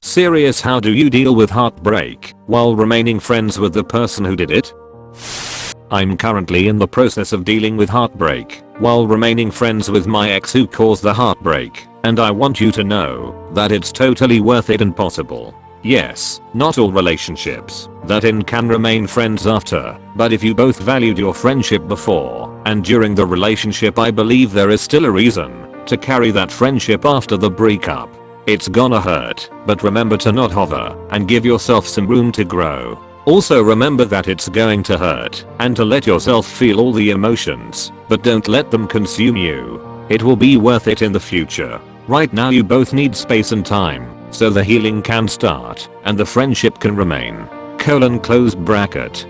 Serious, how do you deal with heartbreak while remaining friends with the person who did it? I'm currently in the process of dealing with heartbreak while remaining friends with my ex who caused the heartbreak, and I want you to know that it's totally worth it and possible. Yes, not all relationships that end can remain friends after, but if you both valued your friendship before and during the relationship, I believe there is still a reason to carry that friendship after the breakup. It's gonna hurt, but remember to not hover and give yourself some room to grow. Also remember that it's going to hurt and to let yourself feel all the emotions, but don't let them consume you. It will be worth it in the future. Right now you both need space and time so the healing can start and the friendship can remain. Close bracket.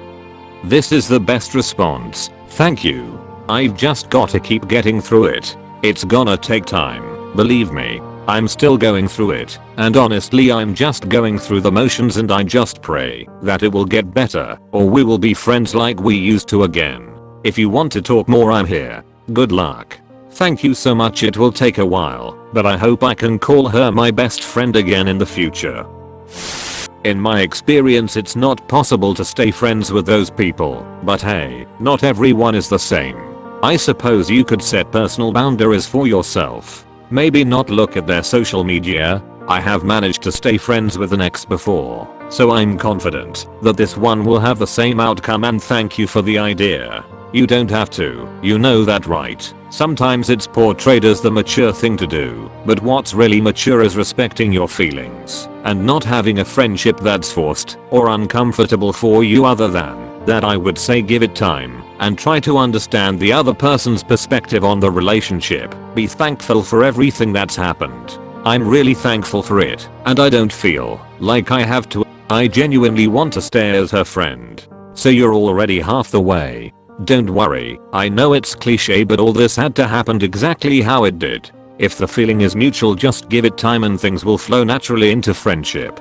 This is the best response. Thank you. I've just gotta keep getting through it. It's gonna take time, believe me. I'm still going through it, and honestly I'm just going through the motions, and I just pray that it will get better or we will be friends like we used to again. If you want to talk more, I'm here. Good luck. Thank you so much. It will take a while, but I hope I can call her my best friend again in the future. In my experience, it's not possible to stay friends with those people, but hey, not everyone is the same. I suppose you could set personal boundaries for yourself. Maybe not look at their social media. I have managed to stay friends with an ex before, so I'm confident that this one will have the same outcome, and thank you for the idea. You don't have to, you know that, right? Sometimes it's portrayed as the mature thing to do, but what's really mature is respecting your feelings and not having a friendship that's forced or uncomfortable for you. Other than that, I would say give it time and try to understand the other person's perspective on the relationship. Be thankful for everything that's happened. I'm really thankful for it, and I don't feel like I have to. I genuinely want to stay as her friend. So you're already half the way. Don't worry, I know it's cliche, but all this had to happen exactly how it did. If the feeling is mutual, just give it time and things will flow naturally into friendship.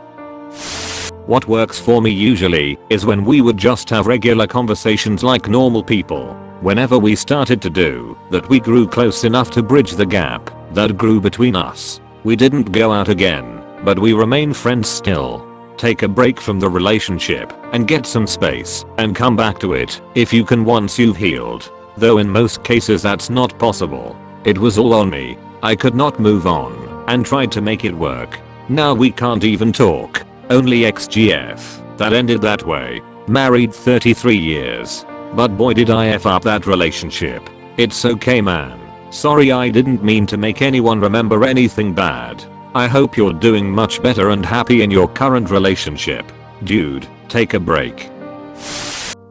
What works for me usually is when we would just have regular conversations like normal people. Whenever we started to do that, we grew close enough to bridge the gap that grew between us. We didn't go out again, but we remain friends still. Take a break from the relationship and get some space and come back to it if you can once you've healed. Though in most cases that's not possible. It was all on me. I could not move on and tried to make it work. Now we can't even talk. Only XGF. That ended that way. Married 33 years. But boy did I F up that relationship. It's okay, man. Sorry, I didn't mean to make anyone remember anything bad. I hope you're doing much better and happy in your current relationship. Dude, take a break.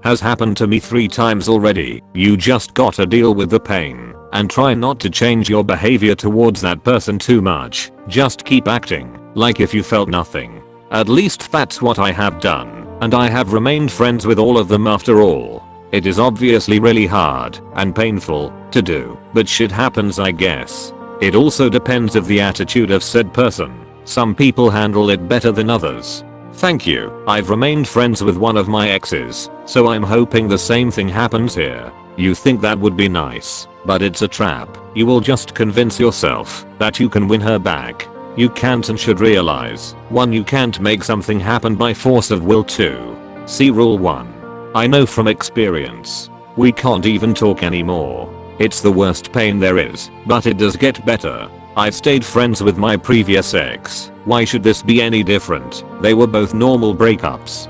Has happened to me 3 times already. You just gotta deal with the pain and try not to change your behavior towards that person too much. Just keep acting like if you felt nothing. At least that's what I have done, and I have remained friends with all of them after all. It is obviously really hard and painful to do, but shit happens, I guess. It also depends of the attitude of said person. Some people handle it better than others. Thank you. I've remained friends with one of my exes, so I'm hoping the same thing happens here. You think that would be nice, but it's a trap. You will just convince yourself that you can win her back. You can't and should realize 1. You can't make something happen by force of will. 2. See rule 1. I know from experience. We can't even talk anymore. It's the worst pain there is, but it does get better. I've stayed friends with my previous ex. Why should this be any different? They were both normal breakups.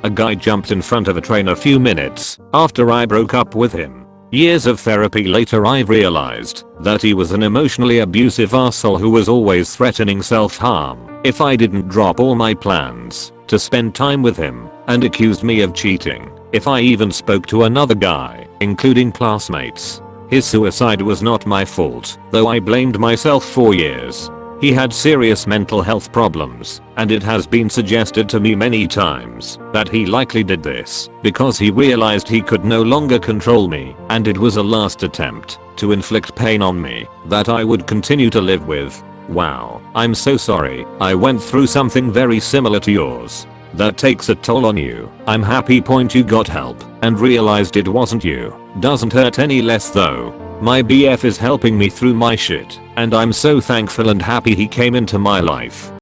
A guy jumped in front of a train a few minutes after I broke up with him. Years of therapy later, I realized that he was an emotionally abusive asshole who was always threatening self-harm if I didn't drop all my plans to spend time with him, and accused me of cheating if I even spoke to another guy, including classmates. His suicide was not my fault, though I blamed myself for years. He had serious mental health problems, and it has been suggested to me many times that he likely did this because he realized he could no longer control me, and it was a last attempt to inflict pain on me that I would continue to live with. Wow, I'm so sorry. I went through something very similar to yours. That takes a toll on you. I'm happy you got help and realized it wasn't you. Doesn't hurt any less though. My BF is helping me through my shit, and I'm so thankful and happy he came into my life.